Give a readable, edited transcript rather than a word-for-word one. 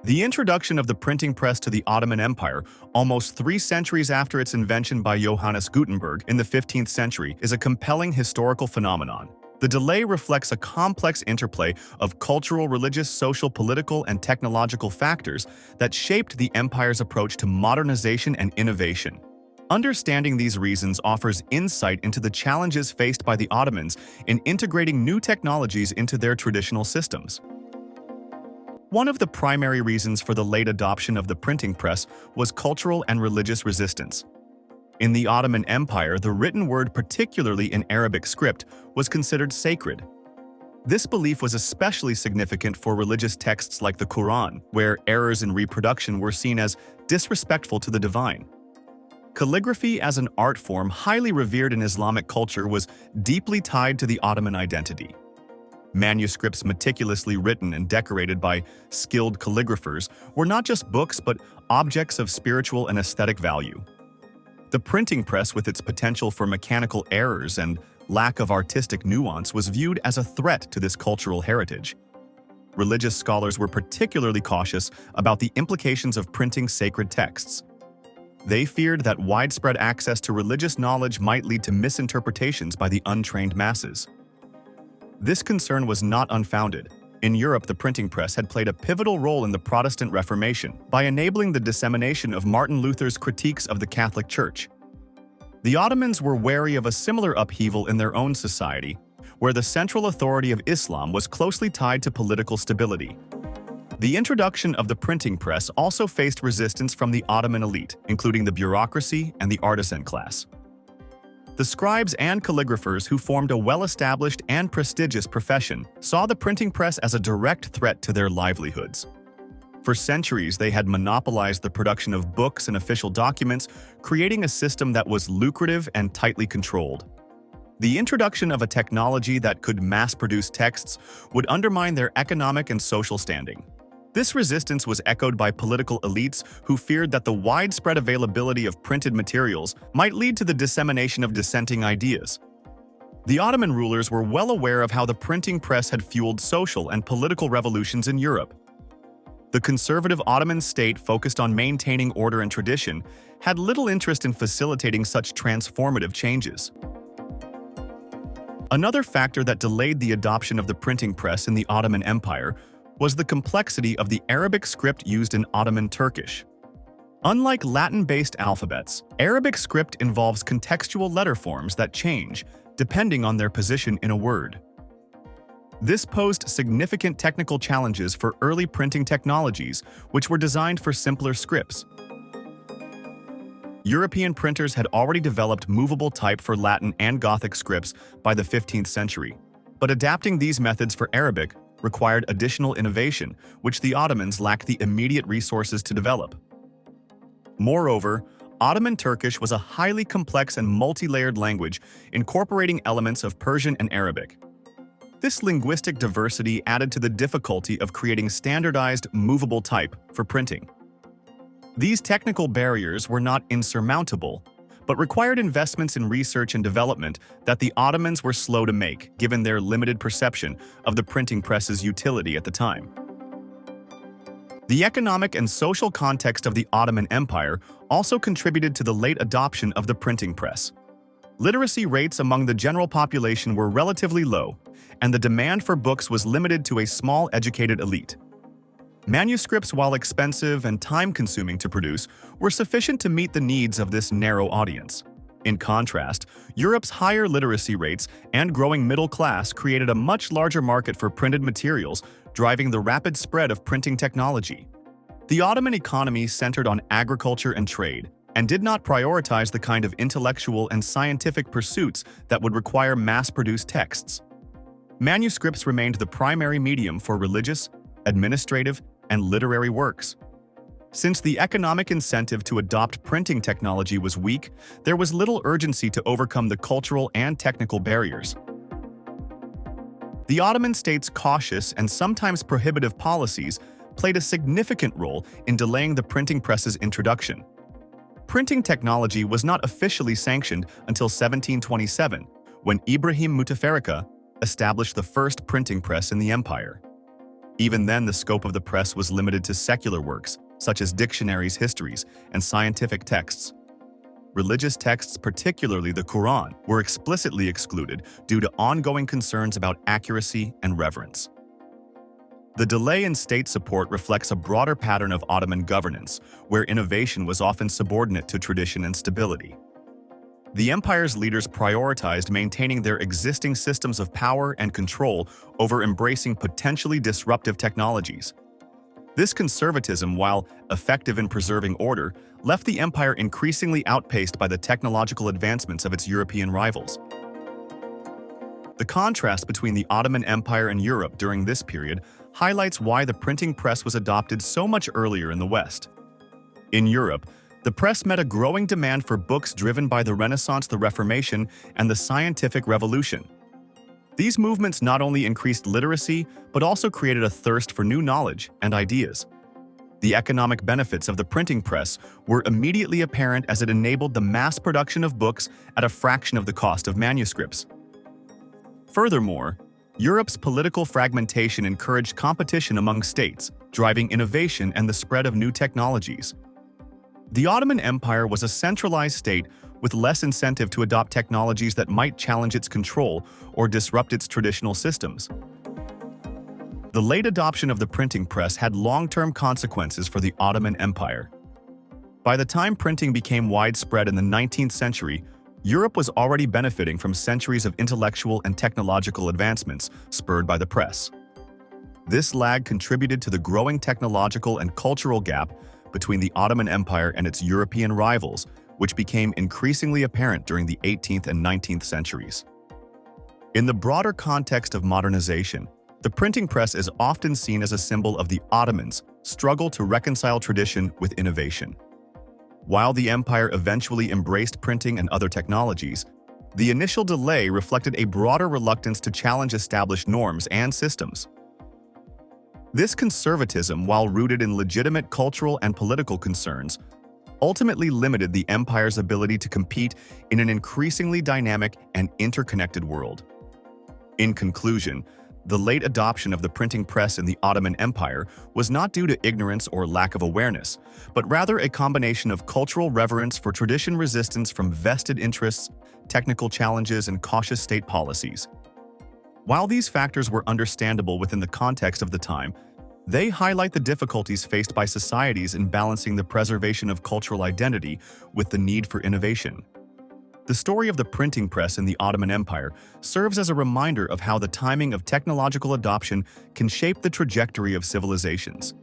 The introduction of the printing press to the Ottoman Empire, almost 3 centuries after its invention by Johannes Gutenberg in the 15th century, is a compelling historical phenomenon. The delay reflects a complex interplay of cultural, religious, social, political, and technological factors that shaped the empire's approach to modernization and innovation. Understanding these reasons offers insight into the challenges faced by the Ottomans in integrating new technologies into their traditional systems. One of the primary reasons for the late adoption of the printing press was cultural and religious resistance. In the Ottoman Empire, the written word, particularly in Arabic script, was considered sacred. This belief was especially significant for religious texts like the Quran, where errors in reproduction were seen as disrespectful to the divine. Calligraphy as an art form highly revered in Islamic culture was deeply tied to the Ottoman identity. Manuscripts meticulously written and decorated by skilled calligraphers were not just books but objects of spiritual and aesthetic value. The printing press, with its potential for mechanical errors and lack of artistic nuance, was viewed as a threat to this cultural heritage. Religious scholars were particularly cautious about the implications of printing sacred texts. They feared that widespread access to religious knowledge might lead to misinterpretations by the untrained masses. This concern was not unfounded. In Europe, the printing press had played a pivotal role in the Protestant Reformation by enabling the dissemination of Martin Luther's critiques of the Catholic Church. The Ottomans were wary of a similar upheaval in their own society, where the central authority of Islam was closely tied to political stability. The introduction of the printing press also faced resistance from the Ottoman elite, including the bureaucracy and the artisan class. The scribes and calligraphers, who formed a well-established and prestigious profession, saw the printing press as a direct threat to their livelihoods. For centuries, they had monopolized the production of books and official documents, creating a system that was lucrative and tightly controlled. The introduction of a technology that could mass-produce texts would undermine their economic and social standing. This resistance was echoed by political elites who feared that the widespread availability of printed materials might lead to the dissemination of dissenting ideas. The Ottoman rulers were well aware of how the printing press had fueled social and political revolutions in Europe. The conservative Ottoman state, focused on maintaining order and tradition, had little interest in facilitating such transformative changes. Another factor that delayed the adoption of the printing press in the Ottoman Empire was the complexity of the Arabic script used in Ottoman Turkish. Unlike Latin-based alphabets, Arabic script involves contextual letter forms that change depending on their position in a word. This posed significant technical challenges for early printing technologies, which were designed for simpler scripts. European printers had already developed movable type for Latin and Gothic scripts by the 15th century, but adapting these methods for Arabic required additional innovation, which the Ottomans lacked the immediate resources to develop. Moreover, Ottoman Turkish was a highly complex and multi-layered language, incorporating elements of Persian and Arabic. This linguistic diversity added to the difficulty of creating standardized, movable type for printing. These technical barriers were not insurmountable, but required investments in research and development that the Ottomans were slow to make, given their limited perception of the printing press's utility at the time. The economic and social context of the Ottoman Empire also contributed to the late adoption of the printing press. Literacy rates among the general population were relatively low, and the demand for books was limited to a small educated elite. Manuscripts, while expensive and time-consuming to produce, were sufficient to meet the needs of this narrow audience. In contrast, Europe's higher literacy rates and growing middle class created a much larger market for printed materials, driving the rapid spread of printing technology. The Ottoman economy centered on agriculture and trade, and did not prioritize the kind of intellectual and scientific pursuits that would require mass-produced texts. Manuscripts remained the primary medium for religious, administrative, and literary works. Since the economic incentive to adopt printing technology was weak, there was little urgency to overcome the cultural and technical barriers. The Ottoman state's cautious and sometimes prohibitive policies played a significant role in delaying the printing press's introduction. Printing technology was not officially sanctioned until 1727, when Ibrahim Mutafarrika established the first printing press in the empire. Even then, the scope of the press was limited to secular works, such as dictionaries, histories, and scientific texts. Religious texts, particularly the Quran, were explicitly excluded due to ongoing concerns about accuracy and reverence. The delay in state support reflects a broader pattern of Ottoman governance, where innovation was often subordinate to tradition and stability. The empire's leaders prioritized maintaining their existing systems of power and control over embracing potentially disruptive technologies. This conservatism, while effective in preserving order, left the empire increasingly outpaced by the technological advancements of its European rivals. The contrast between the Ottoman Empire and Europe during this period highlights why the printing press was adopted so much earlier in the West. In Europe, the press met a growing demand for books driven by the Renaissance, the Reformation, and the scientific revolution. These movements not only increased literacy, but also created a thirst for new knowledge and ideas. The economic benefits of the printing press were immediately apparent as it enabled the mass production of books at a fraction of the cost of manuscripts. Furthermore, Europe's political fragmentation encouraged competition among states, driving innovation and the spread of new technologies. The Ottoman Empire was a centralized state with less incentive to adopt technologies that might challenge its control or disrupt its traditional systems. The late adoption of the printing press had long-term consequences for the Ottoman Empire. By the time printing became widespread in the 19th century, Europe was already benefiting from centuries of intellectual and technological advancements spurred by the press. This lag contributed to the growing technological and cultural gap between the Ottoman Empire and its European rivals, which became increasingly apparent during the 18th and 19th centuries. In the broader context of modernization, the printing press is often seen as a symbol of the Ottomans' struggle to reconcile tradition with innovation. While the empire eventually embraced printing and other technologies, the initial delay reflected a broader reluctance to challenge established norms and systems. This conservatism, while rooted in legitimate cultural and political concerns, ultimately limited the empire's ability to compete in an increasingly dynamic and interconnected world. In conclusion, the late adoption of the printing press in the Ottoman Empire was not due to ignorance or lack of awareness, but rather a combination of cultural reverence for tradition, resistance from vested interests, technical challenges, and cautious state policies. While these factors were understandable within the context of the time, they highlight the difficulties faced by societies in balancing the preservation of cultural identity with the need for innovation. The story of the printing press in the Ottoman Empire serves as a reminder of how the timing of technological adoption can shape the trajectory of civilizations.